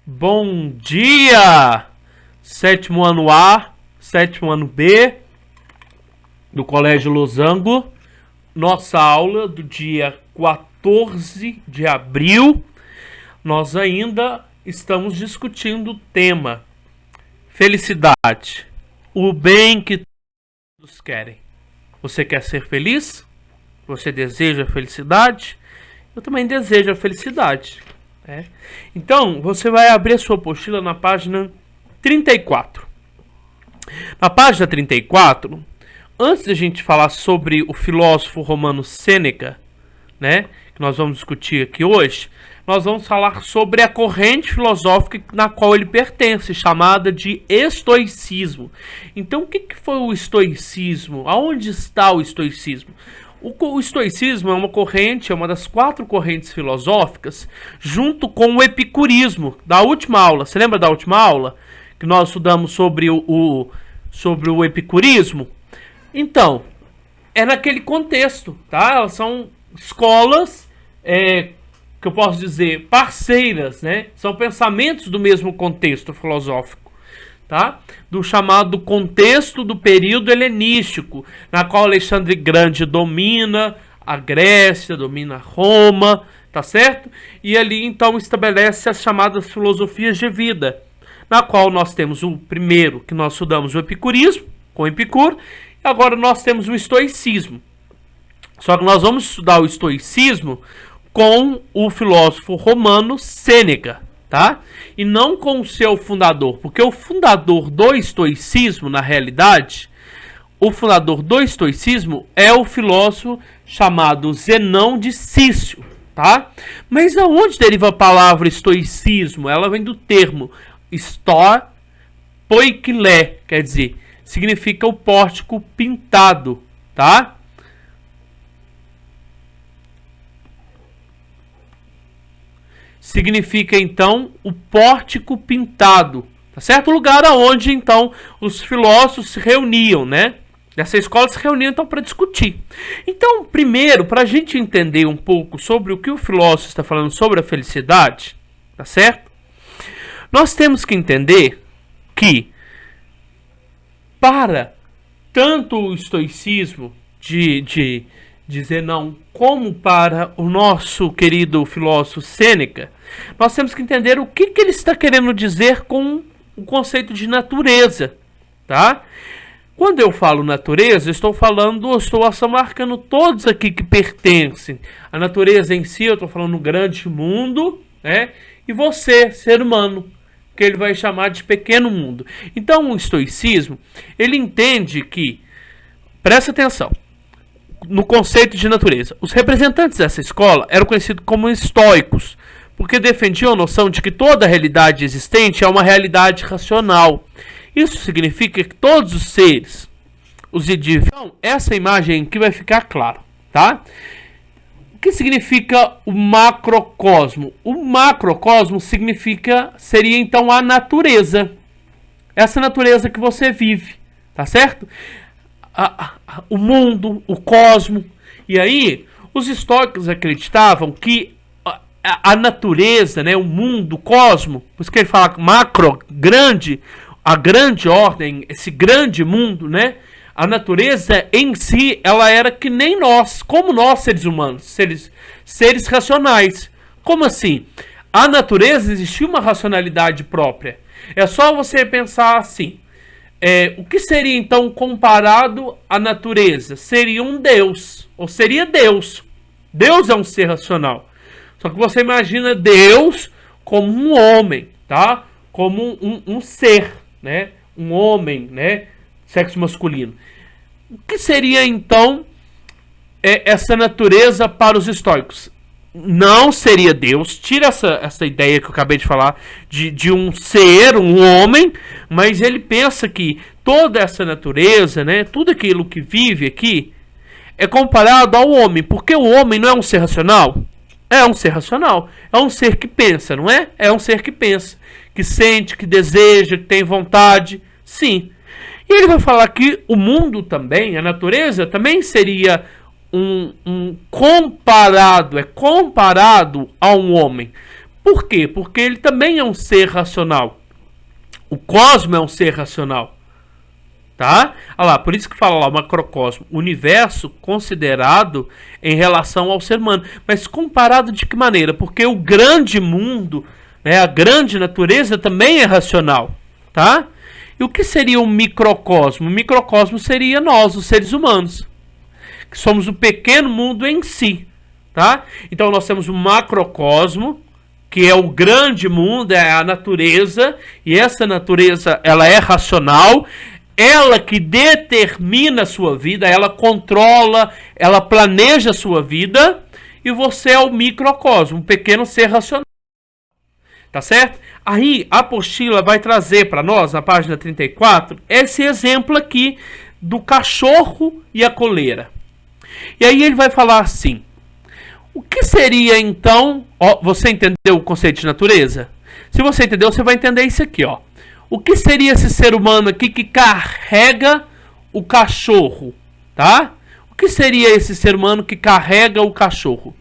Bom dia! Sétimo ano A, sétimo ano B do Colégio Losango. Nossa aula do dia 14 de abril. Nós ainda estamos discutindo o tema felicidade, o bem que todos querem. Você quer ser feliz? Você deseja felicidade? Eu também desejo a felicidade. Então, você vai abrir a sua apostila na página 34. Na página 34, antes de a gente falar sobre o filósofo romano Sêneca, que nós vamos discutir aqui hoje, nós vamos falar sobre a corrente filosófica na qual ele pertence, chamada de estoicismo. Então, o que foi o estoicismo? Aonde está o estoicismo? O estoicismo é uma corrente, é uma das 4 correntes filosóficas, junto com o epicurismo da última aula. Você lembra da última aula? Que nós estudamos sobre o epicurismo? Então, é naquele contexto, tá? Elas são escolas, que eu posso dizer, parceiras, São pensamentos do mesmo contexto filosófico. Tá? Do chamado contexto do período helenístico, na qual Alexandre Grande domina a Grécia, domina Roma, tá certo? E ali então estabelece as chamadas filosofias de vida, na qual nós temos o primeiro, que nós estudamos o epicurismo, com Epicuro, e agora nós temos o estoicismo. Só que nós vamos estudar o estoicismo com o filósofo romano Sêneca, tá? E não com o seu fundador, porque o fundador do estoicismo, na realidade, o fundador do estoicismo é o filósofo chamado Zenão de Cício, tá? Mas aonde deriva a palavra estoicismo? Ela vem do termo stor poikilé, quer dizer, significa o pórtico pintado, tá? Significa, então, o pórtico pintado, tá certo? O lugar aonde, então, os filósofos se reuniam, Essa escola se reuniam, então, para discutir. Então, primeiro, para a gente entender um pouco sobre o que o filósofo está falando sobre a felicidade, tá certo? Nós temos que entender que, para tanto o estoicismo de Zenão, como para o nosso querido filósofo Sêneca, nós temos que entender o que ele está querendo dizer com o conceito de natureza, tá? Quando eu falo natureza, estou marcando todos aqui que pertencem. A natureza em si, eu estou falando no grande mundo, e você, ser humano, que ele vai chamar de pequeno mundo. Então, o estoicismo, ele entende que, presta atenção, no conceito de natureza, os representantes dessa escola eram conhecidos como estoicos, porque defendiam a noção de que toda a realidade existente é uma realidade racional. Isso significa que todos os seres, os indivíduos... Então, essa imagem aqui vai ficar claro, tá? O que significa o macrocosmo? O macrocosmo seria então a natureza. Essa natureza que você vive, tá certo? O mundo, o cosmo. E aí, os estoicos acreditavam que a natureza, o mundo, o cosmo, por isso que ele fala macro, grande, a grande ordem, esse grande mundo, a natureza em si, ela era que nem nós, como nós seres humanos, seres racionais. Como assim? A natureza existia uma racionalidade própria. É só você pensar assim. O que seria então comparado à natureza? Seria um Deus, ou seria Deus. Deus é um ser racional. Só que você imagina Deus como um homem, tá? Como um ser, Um homem, Sexo masculino. O que seria então essa natureza para os estoicos? Não seria Deus. Tira essa ideia que eu acabei de falar de um ser, um homem, mas ele pensa que toda essa natureza, tudo aquilo que vive aqui, é comparado ao homem, porque o homem não é um ser racional? É um ser racional, é um ser que pensa, não é? É um ser que pensa, que sente, que deseja, que tem vontade, sim. E ele vai falar que o mundo também, a natureza, também seria comparado a um homem. Por quê? Porque ele também é um ser racional. O cosmo é um ser racional. Tá? Olha lá, por isso que fala lá o macrocosmo, o universo considerado em relação ao ser humano. Mas comparado de que maneira? Porque o grande mundo, né, a grande natureza também é racional. Tá? E o que seria um microcosmo? O microcosmo seria nós, os seres humanos, que somos o pequeno mundo em si. Tá? Então nós temos o macrocosmo, que é o grande mundo, é a natureza, e essa natureza ela é racional, ela que determina a sua vida, ela controla, ela planeja a sua vida, e você é o microcosmo, um pequeno ser racional. Tá certo? Aí a apostila vai trazer para nós, na página 34, esse exemplo aqui do cachorro e a coleira. E aí ele vai falar assim: o que seria então... Ó, você entendeu o conceito de natureza? Se você entendeu, você vai entender isso aqui, ó. O que seria esse ser humano aqui que carrega o cachorro, tá? O que seria esse ser humano que carrega o cachorro?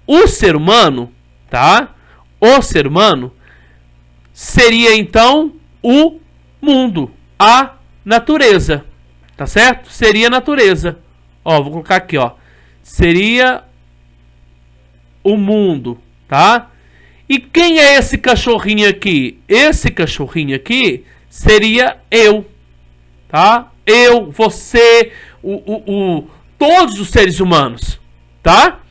O ser humano, tá? O ser humano seria então o mundo, a natureza, tá certo? Seria a natureza. Ó, vou colocar aqui, ó. Seria o mundo, tá? E quem é esse cachorrinho aqui? Esse cachorrinho aqui seria eu, tá? Eu, você, todos os seres humanos, tá?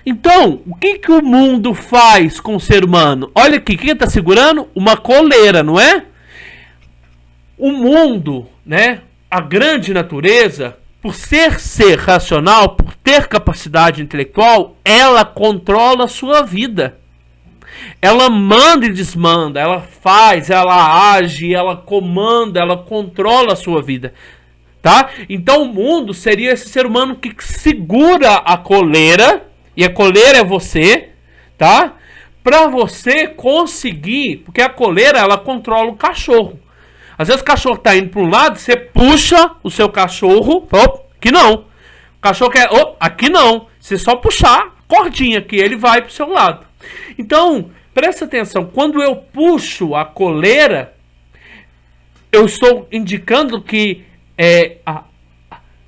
Então, o que o mundo faz com o ser humano? Olha aqui, quem tá segurando? Uma coleira, não é? O mundo, né? A grande natureza, por ser racional, por ter capacidade intelectual, ela controla a sua vida. Ela manda e desmanda, ela faz, ela age, ela comanda, ela controla a sua vida, tá? Então o mundo seria esse ser humano que segura a coleira, e a coleira é você, tá? Pra você conseguir, porque a coleira ela controla o cachorro. Às vezes o cachorro tá indo para um lado, você puxa o seu cachorro, aqui não. O cachorro quer, aqui não. Você só puxar a cordinha que ele vai pro seu lado. Então, presta atenção, quando eu puxo a coleira, eu estou indicando que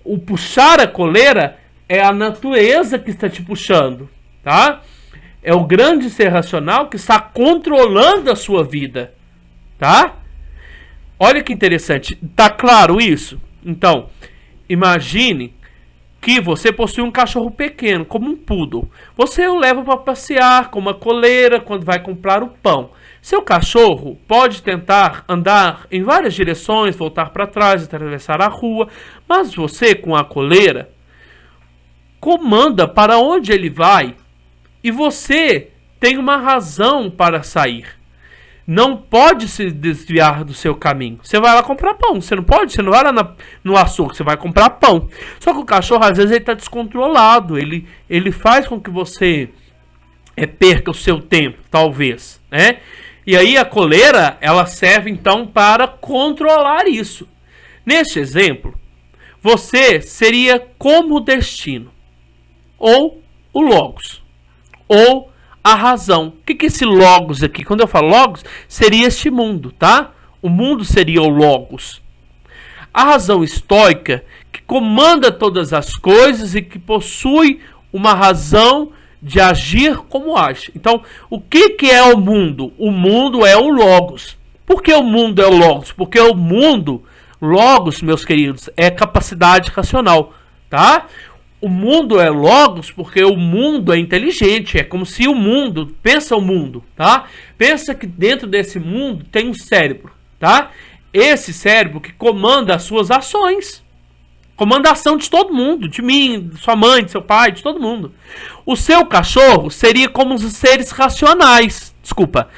o puxar a coleira é a natureza que está te puxando, tá? É o grande ser racional que está controlando a sua vida, tá? Olha que interessante, tá claro isso? Então, imagine que você possui um cachorro pequeno, como um poodle. Você o leva para passear com uma coleira quando vai comprar o pão. Seu cachorro pode tentar andar em várias direções, voltar para trás, atravessar a rua, mas você, com a coleira, comanda para onde ele vai e você tem uma razão para sair. Não pode se desviar do seu caminho. Você vai lá comprar pão. Você não pode, você não vai lá no açougue, você vai comprar pão. Só que o cachorro, às vezes, ele está descontrolado. Ele faz com que você perca o seu tempo, talvez, né? E aí a coleira, ela serve, então, para controlar isso. Neste exemplo, você seria como o destino. Ou o logos. Ou a razão. O que é esse logos aqui? Quando eu falo logos, seria este mundo, tá? O mundo seria o logos. A razão estoica, que comanda todas as coisas e que possui uma razão de agir como age. Então, o que é o mundo? O mundo é o logos. Por que o mundo é o logos? Porque o mundo, logos, meus queridos, é capacidade racional, tá? O mundo é logos porque o mundo é inteligente. É como se o mundo... Pensa o mundo, tá? Pensa que dentro desse mundo tem um cérebro, tá? Esse cérebro que comanda as suas ações. Comanda a ação de todo mundo. De mim, de sua mãe, de seu pai, de todo mundo. O seu cachorro seria como os seres racionais. Desculpa.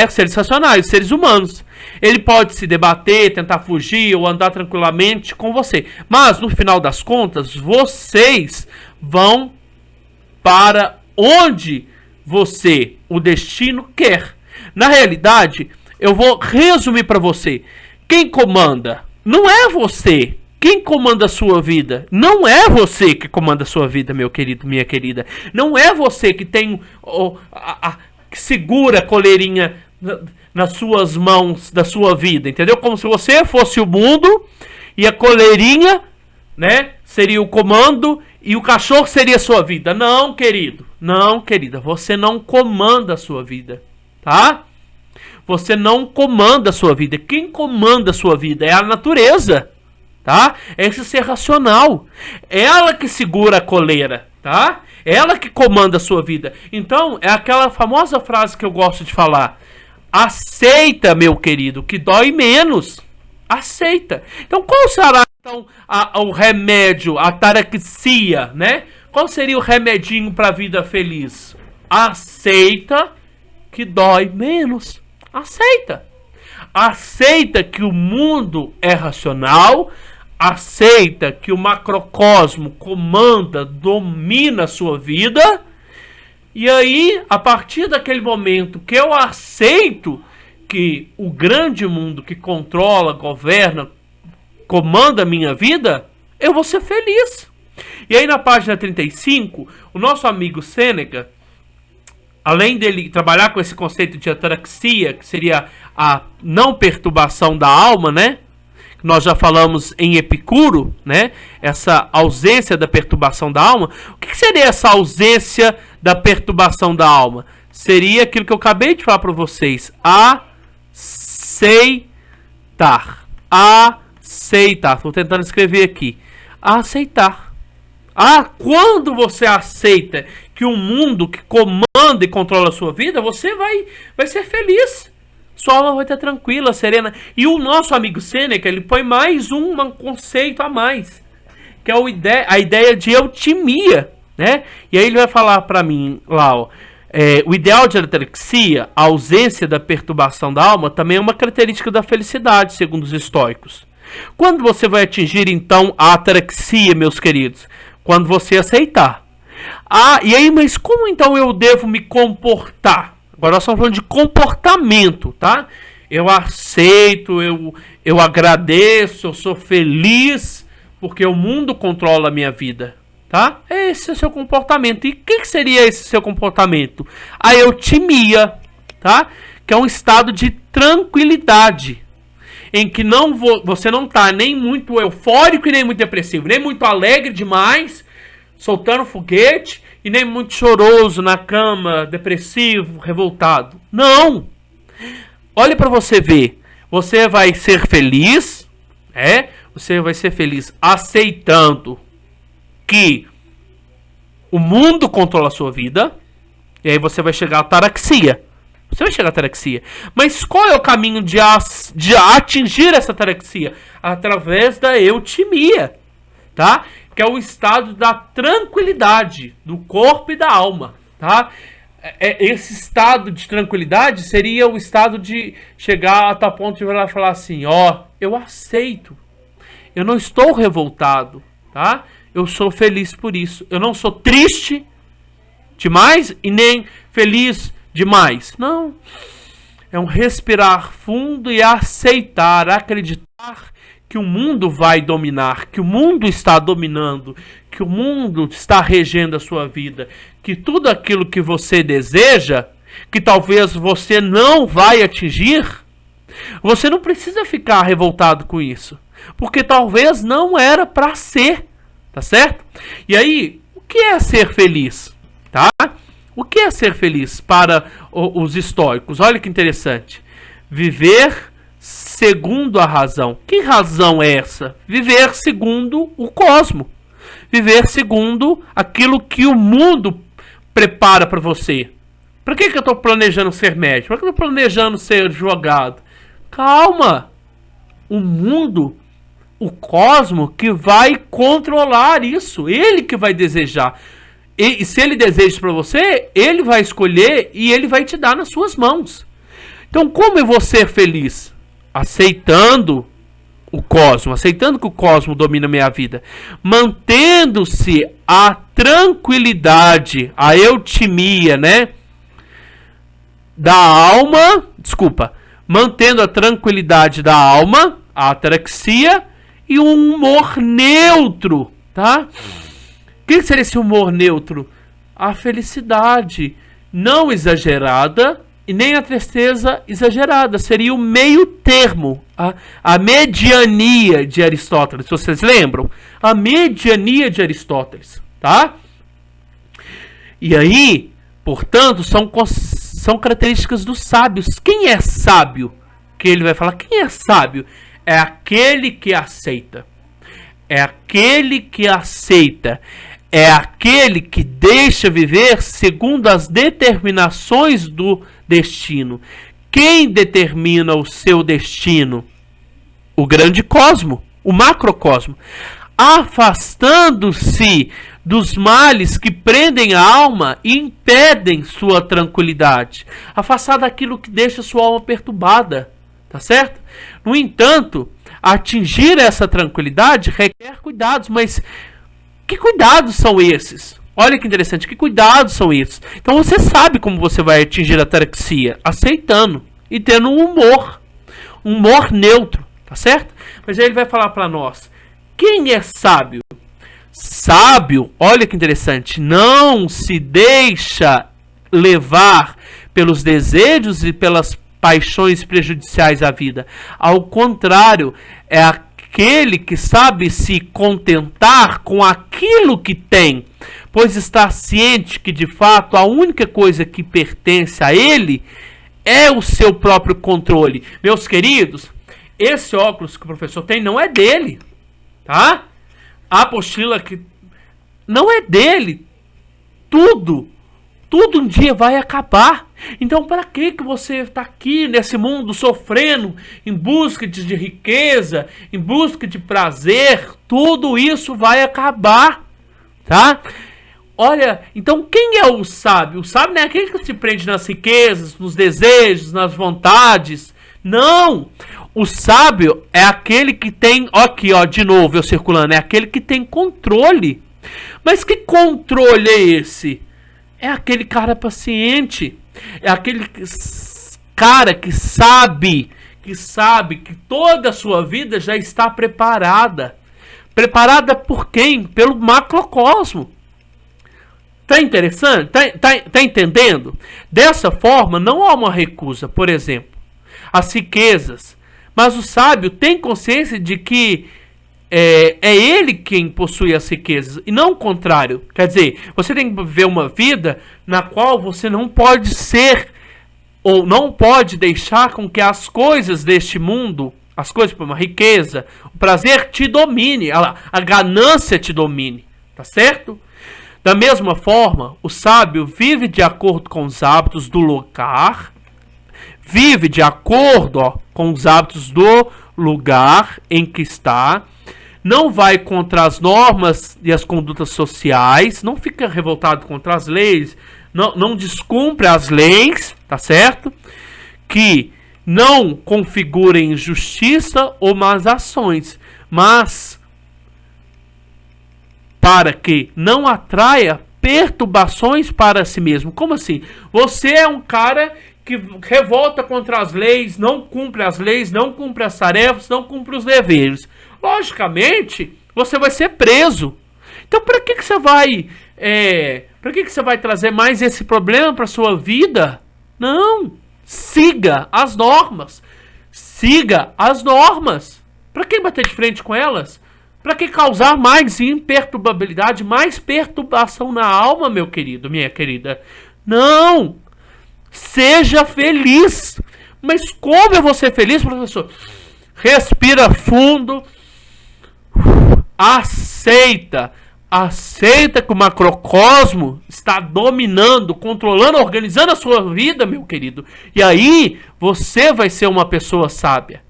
Seres racionais, seres humanos. Ele pode se debater, tentar fugir ou andar tranquilamente com você. Mas, no final das contas, vocês vão para onde você, o destino, quer. Na realidade, eu vou resumir para você. Quem comanda não é você. Quem comanda a sua vida não é você que comanda a sua vida, meu querido, minha querida. Não é você que tem que segura a coleirinha nas suas mãos da sua vida, entendeu? Como se você fosse o mundo e a coleirinha, né, seria o comando e o cachorro seria a sua vida. Não, querido, não, querida, você não comanda a sua vida, tá? Você não comanda a sua vida. Quem comanda a sua vida é a natureza, tá? É esse ser racional. Ela que segura a coleira, tá? Ela que comanda a sua vida. Então, é aquela famosa frase que eu gosto de falar. Aceita, meu querido, que dói menos. Aceita. Então, qual será então o remédio, a ataraxia, né? Qual seria o remedinho para a vida feliz? Aceita que dói menos. Aceita. Aceita que o mundo é racional. Aceita que o macrocosmo comanda, domina a sua vida. E aí, a partir daquele momento que eu aceito que o grande mundo que controla, governa, comanda a minha vida, eu vou ser feliz. E aí na página 35, o nosso amigo Sêneca, além dele trabalhar com esse conceito de ataraxia, que seria a não perturbação da alma, né? Nós já falamos em Epicuro, né? Essa ausência da perturbação da alma. O que seria essa ausência da perturbação da alma? Seria aquilo que eu acabei de falar para vocês. Aceitar. Aceitar. Estou tentando escrever aqui. Aceitar. Quando você aceita que o mundo que comanda e controla a sua vida, você vai ser feliz. Sua alma vai estar tranquila, serena. E o nosso amigo Sêneca, ele põe mais um conceito a mais, que é a ideia de eutimia, né? E aí ele vai falar para mim lá, ó, o ideal de ataraxia, a ausência da perturbação da alma, também é uma característica da felicidade, segundo os estoicos. Quando você vai atingir, então, a ataraxia, meus queridos? Quando você aceitar. E aí, mas como então eu devo me comportar? Agora nós estamos falando de comportamento, tá? Eu aceito, eu agradeço, eu sou feliz, porque o mundo controla a minha vida, tá? Esse é o seu comportamento. E o que seria esse seu comportamento? A eutimia, tá? Que é um estado de tranquilidade, em que você não está nem muito eufórico e nem muito depressivo, nem muito alegre demais, soltando foguete, e nem muito choroso na cama, depressivo, revoltado. Não! Olha para você ver. Você vai ser feliz, você vai ser feliz aceitando que o mundo controla a sua vida, e aí você vai chegar à ataraxia. Você vai chegar à ataraxia. Mas qual é o caminho de atingir essa ataraxia? Através da eutimia, tá? Que é o estado da tranquilidade do corpo e da alma, tá? Esse estado de tranquilidade seria o estado de chegar a tal ponto de falar assim, eu aceito, eu não estou revoltado, tá? Eu sou feliz por isso, eu não sou triste demais e nem feliz demais, não. É um respirar fundo e aceitar, acreditar que o mundo vai dominar, que o mundo está dominando, que o mundo está regendo a sua vida, que tudo aquilo que você deseja, que talvez você não vai atingir, você não precisa ficar revoltado com isso, porque talvez não era para ser, tá certo? E aí, o que é ser feliz, tá? O que é ser feliz para os estoicos? Olha que interessante. Viver segundo a razão. Que razão é essa? Viver segundo o cosmo. Viver segundo aquilo que o mundo prepara para você. Para que eu estou planejando ser médico? Para que eu estou planejando ser advogado? Calma! O mundo, o cosmo que vai controlar isso. Ele que vai desejar. E se ele deseja para você, ele vai escolher e ele vai te dar nas suas mãos. Então, como eu vou ser feliz? Aceitando o cosmo, aceitando que o cosmo domina a minha vida, mantendo-se a tranquilidade, a eutimia, né, da alma, mantendo a tranquilidade da alma, a ataraxia e um humor neutro, tá? O que seria esse humor neutro? A felicidade não exagerada e nem a tristeza exagerada. Seria o meio termo, a mediania de Aristóteles. Vocês lembram? A mediania de Aristóteles, tá? E aí, portanto, são características dos sábios. Quem é sábio? Que ele vai falar, quem é sábio? É aquele que aceita. É aquele que aceita. É aquele que deixa viver segundo as determinações do destino. Quem determina o seu destino? O grande cosmo, o macrocosmo. Afastando-se dos males que prendem a alma e impedem sua tranquilidade. Afastar daquilo que deixa sua alma perturbada. Tá certo? No entanto, atingir essa tranquilidade requer cuidados, mas que cuidados são esses? Olha que interessante, que cuidados são esses? Então você sabe como você vai atingir a ataraxia, aceitando e tendo um humor neutro, tá certo? Mas aí ele vai falar para nós, quem é sábio? Sábio, olha que interessante, não se deixa levar pelos desejos e pelas paixões prejudiciais à vida. Ao contrário, é aquele que sabe se contentar com aquilo que tem, pois está ciente que, de fato, a única coisa que pertence a ele é o seu próprio controle. Meus queridos, esse óculos que o professor tem não é dele, tá? A apostila que não é dele. Tudo um dia vai acabar. Então, para que você está aqui nesse mundo sofrendo em busca de riqueza, em busca de prazer? Tudo isso vai acabar, tá? Olha, então quem é o sábio? O sábio não é aquele que se prende nas riquezas, nos desejos, nas vontades. Não! O sábio é aquele que tem, aqui ó, de novo eu circulando, é aquele que tem controle. Mas que controle é esse? É aquele cara paciente, é aquele cara que sabe que toda a sua vida já está preparada. Preparada por quem? Pelo macrocosmo. Tá interessante? Tá entendendo? Dessa forma, não há uma recusa, por exemplo, às riquezas. Mas o sábio tem consciência de que é ele quem possui as riquezas e não o contrário. Quer dizer, você tem que viver uma vida na qual você não pode ser ou não pode deixar com que as coisas deste mundo, as coisas como a riqueza, o prazer te domine, a ganância te domine, tá certo? Da mesma forma, o sábio vive de acordo com os hábitos do lugar, vive de acordo com os hábitos do lugar em que está, não vai contra as normas e as condutas sociais, não fica revoltado contra as leis, não descumpre as leis, tá certo? Que não configurem injustiça ou más ações, mas para que não atraia perturbações para si mesmo. Como assim? Você é um cara que revolta contra as leis, não cumpre as leis, não cumpre as tarefas, não cumpre os deveres. Logicamente, você vai ser preso. Então, para que você vai, você vai trazer mais esse problema para sua vida? Não. Siga as normas. Siga as normas. Para que bater de frente com elas? Para que causar mais imperturbabilidade, mais perturbação na alma, meu querido, minha querida? Não. Seja feliz. Mas como eu vou ser feliz, professor? Respira fundo. Aceita que o macrocosmo está dominando, controlando, organizando a sua vida, meu querido. E aí você vai ser uma pessoa sábia.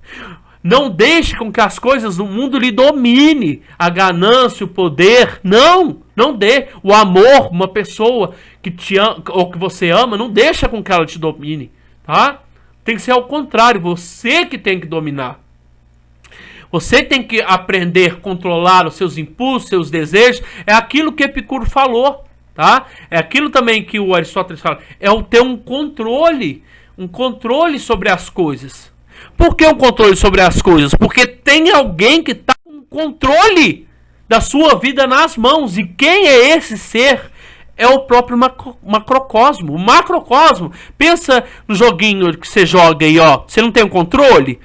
Não deixe com que as coisas do mundo lhe domine. A ganância, o poder. Não dê. O amor, uma pessoa que te ama, ou que você ama, não deixa com que ela te domine, tá? Tem que ser ao contrário, você que tem que dominar. Você tem que aprender a controlar os seus impulsos, seus desejos. É aquilo que Epicuro falou, tá? É aquilo também que o Aristóteles fala. É o ter um controle sobre as coisas. Por que um controle sobre as coisas? Porque tem alguém que está com controle da sua vida nas mãos. E quem é esse ser? é o próprio macrocosmo. O macrocosmo, pensa no joguinho que você joga aí, ó. Você não tem o controle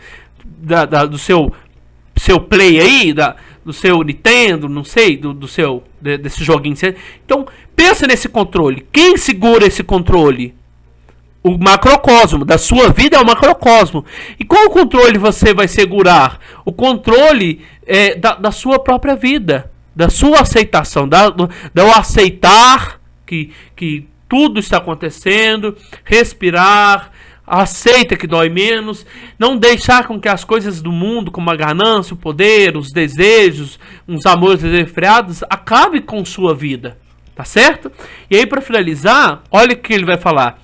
do seu play aí, do seu Nintendo, não sei, desse joguinho. Então, pensa nesse controle. Quem segura esse controle? O macrocosmo da sua vida é o macrocosmo. E qual controle você vai segurar? O controle da sua própria vida, da sua aceitação, do aceitar que tudo está acontecendo, respirar, aceita que dói menos, não deixar com que as coisas do mundo, como a ganância, o poder, os desejos, uns amores desenfreados, acabe com sua vida, tá certo? E aí, para finalizar, olha o que ele vai falar.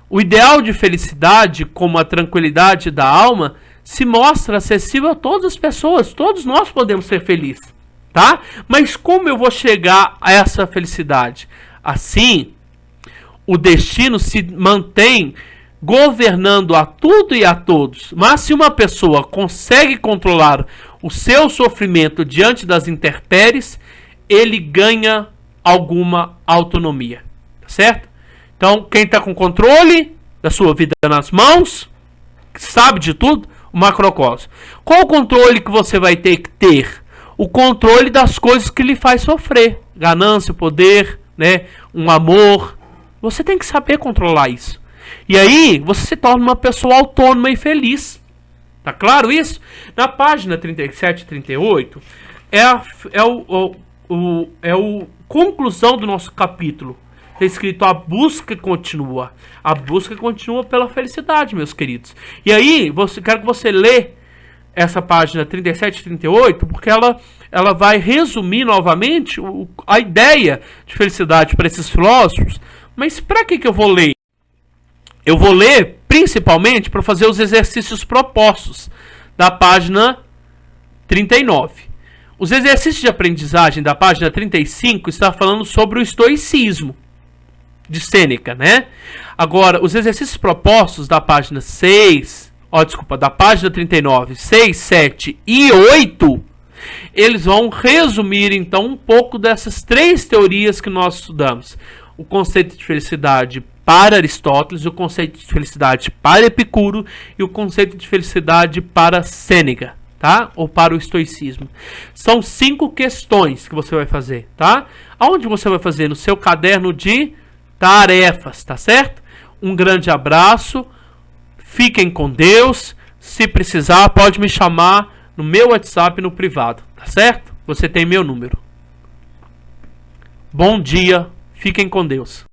O ideal de felicidade, como a tranquilidade da alma, se mostra acessível a todas as pessoas. Todos nós podemos ser felizes, tá? Mas como eu vou chegar a essa felicidade? Assim, o destino se mantém governando a tudo e a todos. Mas se uma pessoa consegue controlar o seu sofrimento diante das intempéries, ele ganha alguma autonomia, tá certo? Então, quem está com controle da sua vida nas mãos, sabe de tudo, o macrocosmo. Qual o controle que você vai ter que ter? O controle das coisas que lhe faz sofrer. Ganância, poder, né? Um amor. Você tem que saber controlar isso. E aí, você se torna uma pessoa autônoma e feliz. Tá claro isso? Na página 37 e 38, é a conclusão do nosso capítulo. Está escrito: a busca continua. A busca continua pela felicidade, meus queridos. E aí, quero que você lê essa página 37 e 38, porque ela vai resumir novamente a ideia de felicidade para esses filósofos. Mas para que eu vou ler? Eu vou ler principalmente para fazer os exercícios propostos da página 39. Os exercícios de aprendizagem da página 35 está falando sobre o estoicismo de Sêneca, né? Agora, os exercícios propostos da página 39, 6, 7 e 8, eles vão resumir, então, um pouco dessas três teorias que nós estudamos. O conceito de felicidade para Aristóteles, o conceito de felicidade para Epicuro e o conceito de felicidade para Sêneca, tá? Ou para o estoicismo. São 5 questões que você vai fazer, tá? Aonde você vai fazer? No seu caderno de tarefas, tá certo? Um grande abraço, fiquem com Deus. Se precisar, pode me chamar no meu WhatsApp no privado, tá certo? Você tem meu número. Bom dia, fiquem com Deus.